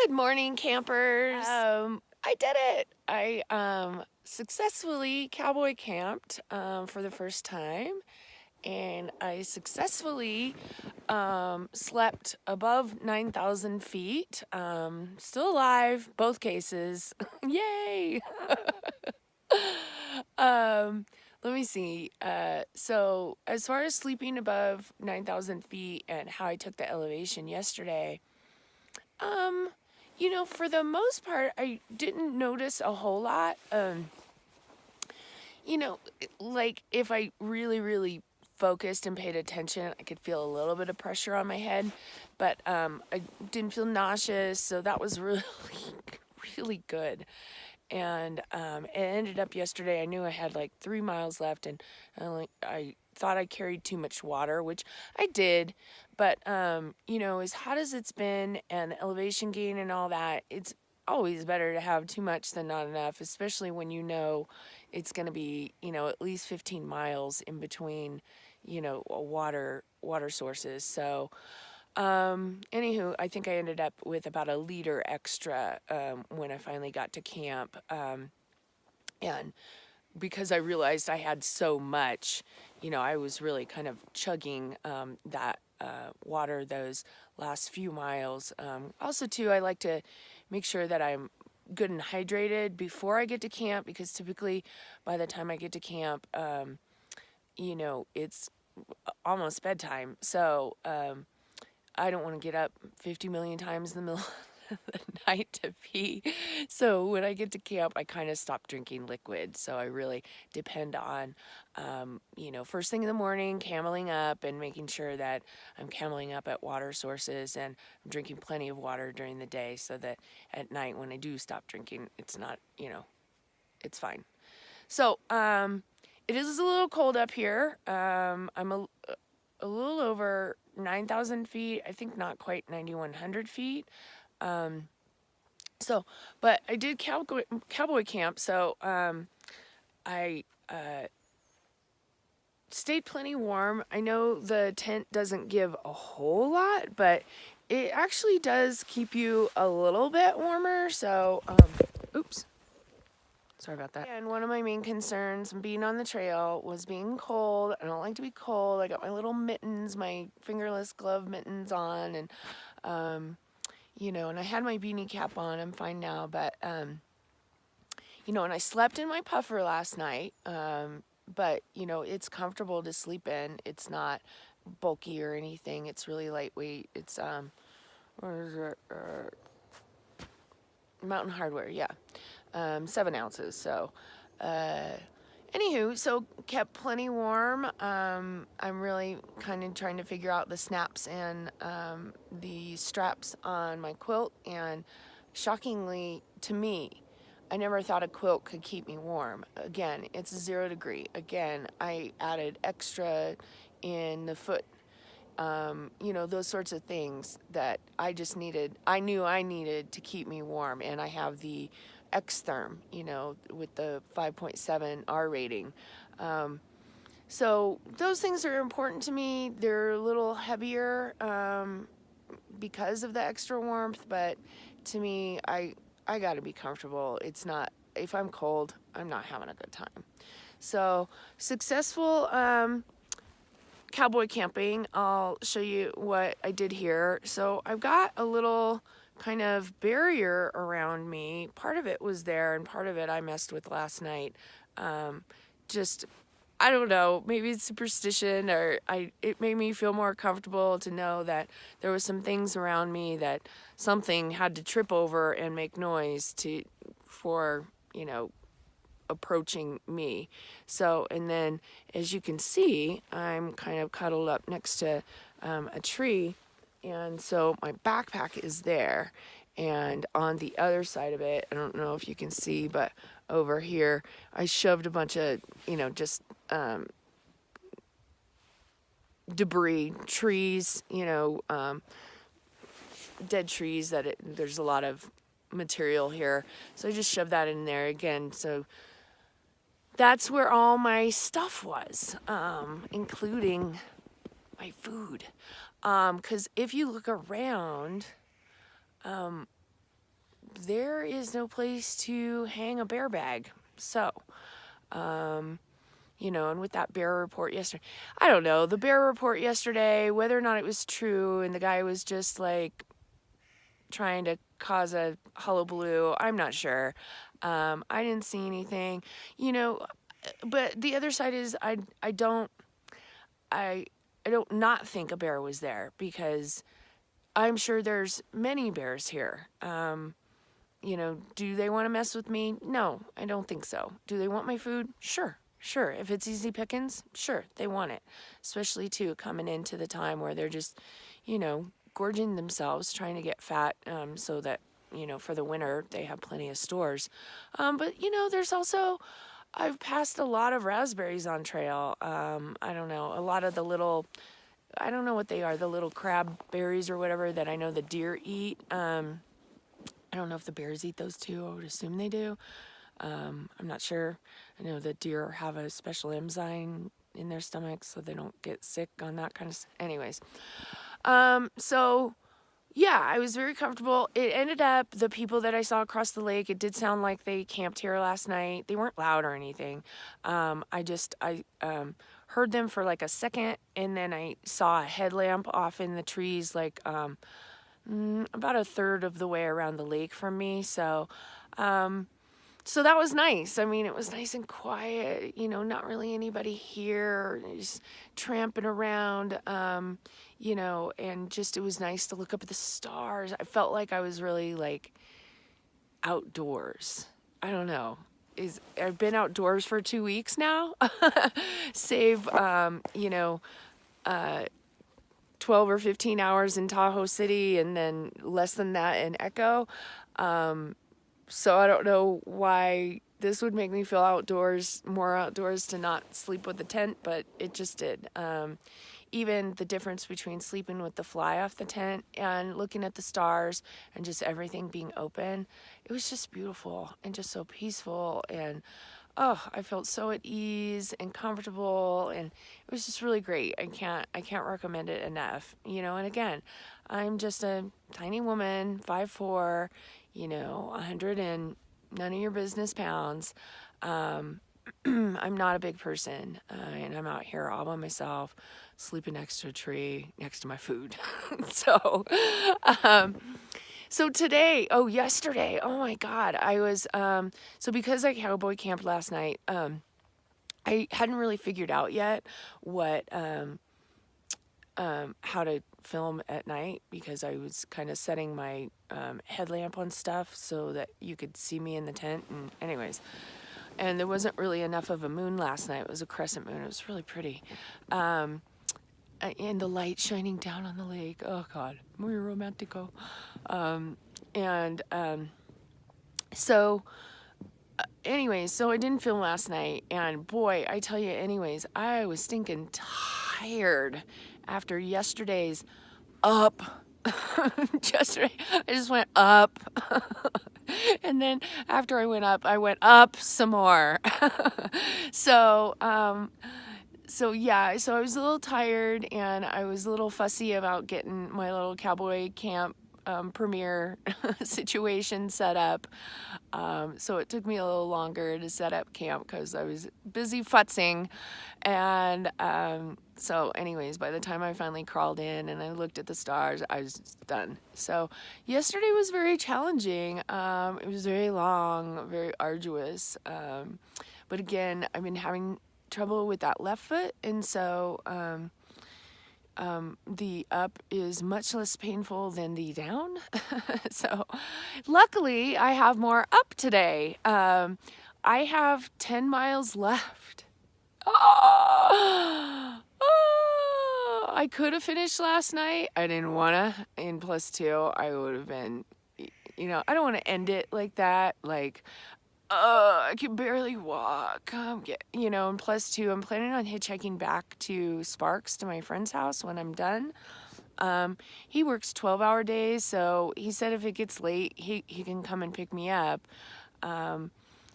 Good morning, campers. I did it. I successfully cowboy camped for the first time, and I successfully slept above 9,000 feet. Still alive, both cases. Yay! um, Let me see. So as far as sleeping above 9,000 feet and how I took the elevation yesterday, um, for the most part, I didn't notice a whole lot. Like if I really, really focused and paid attention, I could feel a little bit of pressure on my head, but I didn't feel nauseous, so that was really, really good. And it ended up yesterday. I knew I had like 3 miles left, and I thought I carried too much water, which I did. But as hot as it's been and the elevation gain and all that, it's always better to have too much than not enough, especially when it's going to be at least 15 miles in between water sources. So anywho, I think I ended up with about a liter extra when I finally got to camp. And because I realized I had so much, I was really kind of chugging that water those last few miles. Also, too, I like to make sure that I'm good and hydrated before I get to camp, because typically by the time I get to camp, it's almost bedtime. So, I don't want to get up 50 million times in the middle of the night to pee. So when I get to camp, I kind of stop drinking liquid. So I really depend on, first thing in the morning, cameling up and making sure that I'm cameling up at water sources, and I'm drinking plenty of water during the day so that at night when I do stop drinking, it's not, it's fine. So, it is a little cold up here. I'm a little over 9,000 feet. I think not quite 9,100 feet. Um, but I did cowboy camp, so I stayed plenty warm. I know the tent doesn't give a whole lot, but it actually does keep you a little bit warmer. So, oops. Sorry about that. And one of my main concerns being on the trail was being cold. I don't like to be cold. I got my little mittens, my fingerless glove mittens on, and and I had my beanie cap on. I'm fine now, but and I slept in my puffer last night. But it's comfortable to sleep in. It's not bulky or anything. It's really lightweight. It's what is it? Mountain Hardware, yeah. 7 ounces. So, anywho, so kept plenty warm. I'm really kind of trying to figure out the snaps and the straps on my quilt. And shockingly to me, I never thought a quilt could keep me warm. Again, it's 0 degree. Again, I added extra in the foot, those sorts of things that I knew I needed to keep me warm. And I have the Xtherm, with the 5.7 R rating. So those things are important to me. They're a little heavier because of the extra warmth, but to me, I got to be comfortable. It's not, if I'm cold, I'm not having a good time. So successful cowboy camping. I'll show you what I did here. So I've got a little kind of barrier around me. Part of it was there, and part of it I messed with last night. Just, I don't know, maybe it's superstition, or it made me feel more comfortable to know that there was some things around me that something had to trip over and make noise for approaching me. So, and then as you can see, I'm kind of cuddled up next to a tree, and so my backpack is there. And on the other side of it, I don't know if you can see, but over here, I shoved a bunch of, just debris, trees, dead trees there's a lot of material here. So I just shoved that in there again. So that's where all my stuff was, including my food. Because if you look around, there is no place to hang a bear bag. So, you know, and with that bear report yesterday, I don't know, the bear report yesterday, whether or not it was true, and the guy was just like trying to cause a hullabaloo, I'm not sure. I didn't see anything, you know, but the other side is I don't not think a bear was there, because I'm sure there's many bears here. You know, do they want to mess with me? No, I don't think so. Do they want my food? Sure. Sure. If it's easy pickings, sure, they want it. Especially too coming into the time where they're just, you know, gorging themselves, trying to get fat, so that, you know, for the winter they have plenty of stores. But you know, there's also, I've passed a lot of raspberries on trail. I don't know, a lot of the little, I don't know what they are, the little crab berries or whatever that I know the deer eat. I don't know if the bears eat those too. I would assume they do. I'm not sure. I know the deer have a special enzyme in their stomachs so they don't get sick on that kind of stuff. Anyways, so yeah, I was very comfortable. It ended up, the people that I saw across the lake, it did sound like they camped here last night. They weren't loud or anything. I heard them for like a second, and then I saw a headlamp off in the trees, like, about a third of the way around the lake from me. So that was nice. I mean, it was nice and quiet, you know, not really anybody here, just tramping around, you know, and just, it was nice to look up at the stars. I felt like I was really like outdoors. I don't know. I've been outdoors for 2 weeks now, save, you know, 12 or 15 hours in Tahoe City, and then less than that in Echo. So I don't know why this would make me feel more outdoors to not sleep with the tent, but it just did. Even the difference between sleeping with the fly off the tent and looking at the stars and just everything being open, it was just beautiful and just so peaceful, and oh, I felt so at ease and comfortable, and it was just really great. I can't recommend it enough, you know. And again, I'm just a tiny woman, 5'4", you know, 100 and none of your business pounds. I'm not a big person, and I'm out here all by myself, sleeping next to a tree, next to my food. So, yesterday, oh my God, I was, so because I cowboy camped last night, I hadn't really figured out yet what, how to film at night, because I was kind of setting my, headlamp on stuff so that you could see me in the tent, and anyways, and there wasn't really enough of a moon last night. It was a crescent moon. It was really pretty. And the light shining down on the lake. Oh God, muy romantico. Anyways, so I didn't film last night, and boy, I tell you, anyways, I was stinking tired after yesterday's up. Yesterday, I just went up. And then after I went up some more. So, yeah, so I was a little tired, and I was a little fussy about getting my little cowboy camp premiere situation set up. So it took me a little longer to set up camp because I was busy futzing. And so anyways, by the time I finally crawled in and I looked at the stars, I was done. So yesterday was very challenging. It was very long, very arduous. But again, I've been having trouble with that left foot, and so the up is much less painful than the down. So luckily I have more up today. I have 10 miles left. I could have finished last night. I didn't want to. And plus two, I would have been, you know, I don't want to end it like that. Like, I can barely walk. You know, and plus two, I'm planning on hitchhiking back to Sparks, to my friend's house when I'm done. He works 12-hour days, so he said if it gets late, he can come and pick me up.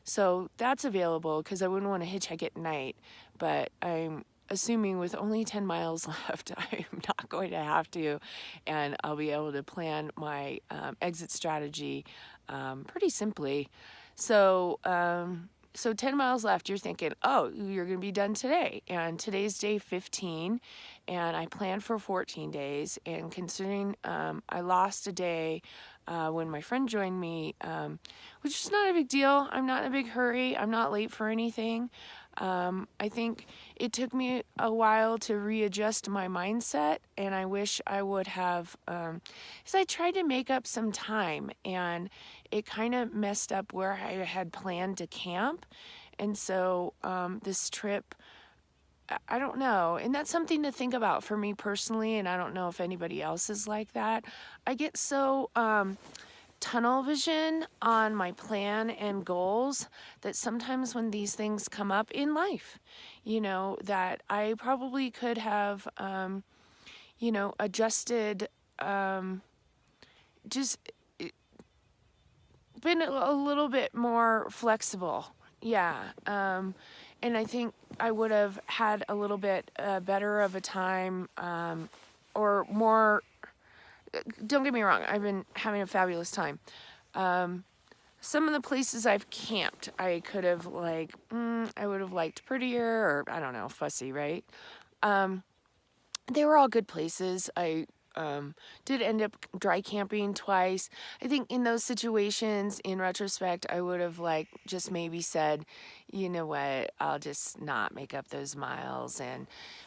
So that's available because I wouldn't want to hitchhike at night. But I'm assuming with only 10 miles left, I'm not going to have to, and I'll be able to plan my exit strategy pretty simply. So, so 10 miles left, you're thinking, oh, you're going to be done today. And today's day 15, and I planned for 14 days. And considering I lost a day when my friend joined me, which is not a big deal. I'm not in a big hurry. I'm not late for anything. I think it took me a while to readjust my mindset, and I wish I would have, because I tried to make up some time, and it kind of messed up where I had planned to camp. And so this trip, I don't know, and that's something to think about for me personally, and I don't know if anybody else is like that. I get so tunnel vision on my plan and goals that sometimes when these things come up in life, that I probably could have, adjusted, just been a little bit more flexible. Yeah. And I think I would have had a little bit better of a time, or more. Don't get me wrong, I've been having a fabulous time. Some of the places I've camped, I could have I would have liked prettier, or I don't know, fussy, right? They were all good places. I did end up dry camping twice. I think in those situations, in retrospect, I would have just maybe said, you know what, I'll just not make up those miles.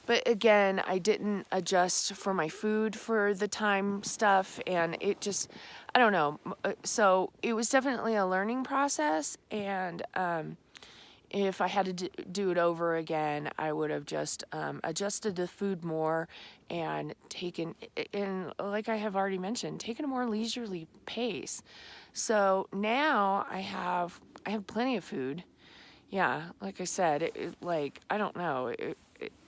But again, I didn't adjust for my food for the time stuff, and it just, I don't know. So it was definitely a learning process, and if I had to do it over again, I would have just adjusted the food more and taken, and like I have already mentioned, taken a more leisurely pace. So now I have plenty of food. Yeah, like I said, I don't know,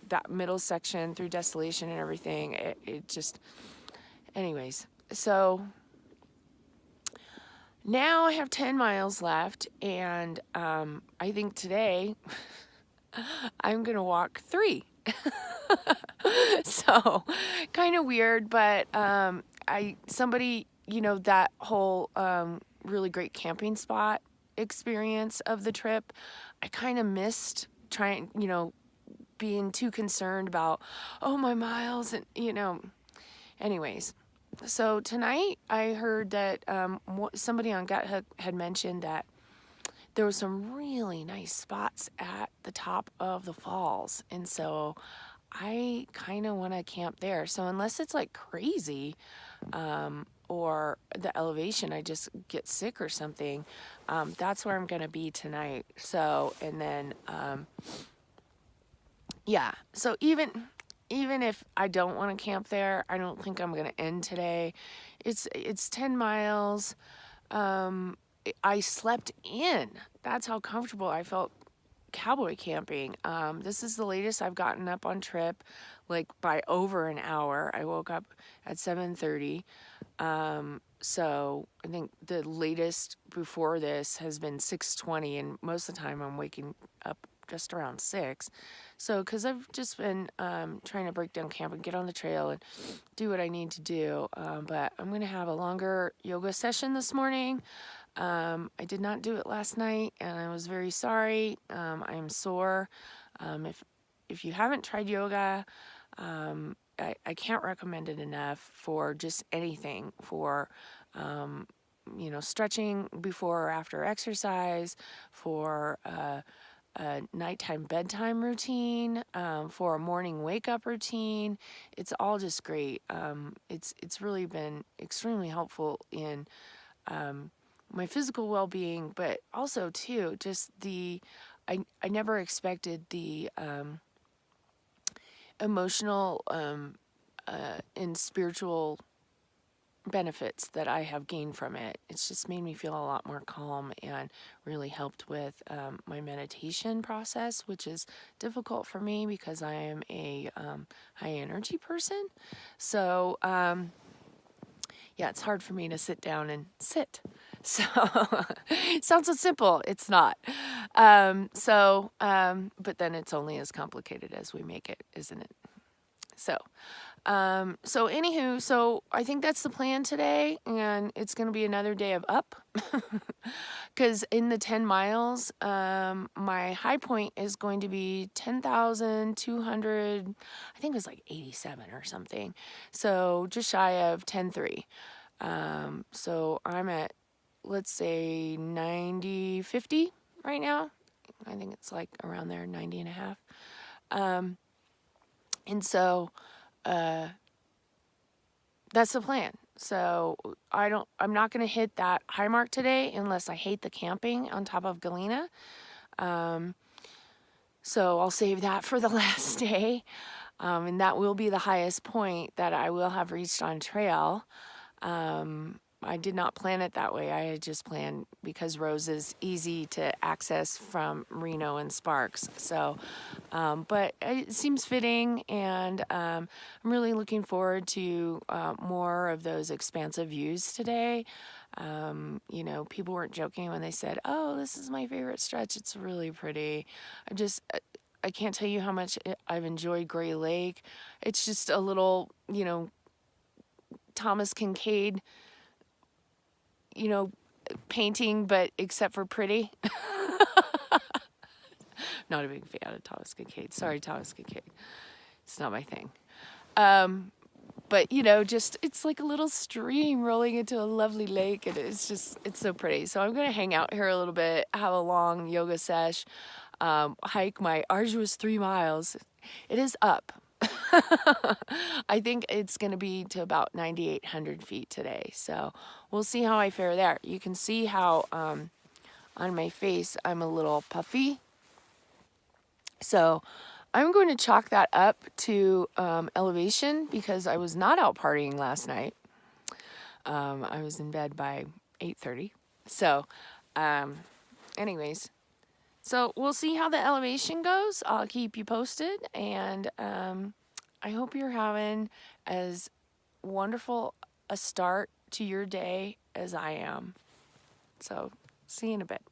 that middle section through Desolation and everything, it just, anyways. So now I have 10 miles left, and I think today I'm gonna walk 3. So kind of weird, but that whole really great camping spot experience of the trip, I kind of missed trying, being too concerned about, oh, my miles, and anyways. So tonight I heard that somebody on GutHook had mentioned that there were some really nice spots at the top of the falls. And so I kind of want to camp there. So unless it's crazy, or the elevation, I just get sick or something, that's where I'm going to be tonight. So, and then, yeah. So even if I don't want to camp there, I don't think I'm going to end today. It's 10 miles. I slept in. That's how comfortable I felt cowboy camping. This is the latest I've gotten up on trip, by over an hour. I woke up at 7:30. So I think the latest before this has been 6:20, and most of the time I'm waking up just around 6. So, because I've just been trying to break down camp and get on the trail and do what I need to do. But I'm going to have a longer yoga session this morning. I did not do it last night, and I was very sorry. I am sore. If you haven't tried yoga, I can't recommend it enough for just anything, for stretching before or after exercise, for a nighttime bedtime routine, for a morning wake up routine. It's all just great. It's really been extremely helpful in my physical well-being, but also too just I never expected the emotional and spiritual benefits that I have gained from it. It's just made me feel a lot more calm, and really helped with my meditation process, which is difficult for me because I am a high energy person. So Yeah, it's hard for me to sit down and sit. So it sounds so simple. It's not. But then it's only as complicated as we make it, isn't it? So anywho, so I think that's the plan today, and it's going to be another day of up. Because in the 10 miles, my high point is going to be 10,200, I think it was like 87 or something. So just shy of 10.3. So I'm at, let's say 90.50 right now. I think it's like around there, 90 and a half. And so, that's the plan. So I'm not going to hit that high mark today unless I hate the camping on top of Galena. So I'll save that for the last day. And that will be the highest point that I will have reached on trail. I did not plan it that way. I had just planned because Rose is easy to access from Reno and Sparks. So, but it seems fitting, and I'm really looking forward to more of those expansive views today. You know, people weren't joking when they said, "Oh, this is my favorite stretch. It's really pretty." I can't tell you how much I've enjoyed Gray Lake. It's just a little, you know, Thomas Kincaid, you know, painting, but except for pretty. Not a big fan of Thomas Kincaid. Sorry, Thomas Kincaid. It's not my thing. But, you know, just, it's like a little stream rolling into a lovely lake, and it's so pretty. So I'm going to hang out here a little bit, have a long yoga sesh, hike my arduous 3 miles. It is up. I think it's going to be to about 9,800 feet today. So we'll see how I fare there. You can see how on my face I'm a little puffy. So I'm going to chalk that up to elevation because I was not out partying last night. I was in bed by 8:30. So anyways, so we'll see how the elevation goes. I'll keep you posted, and I hope you're having as wonderful a start to your day as I am. So see you in a bit.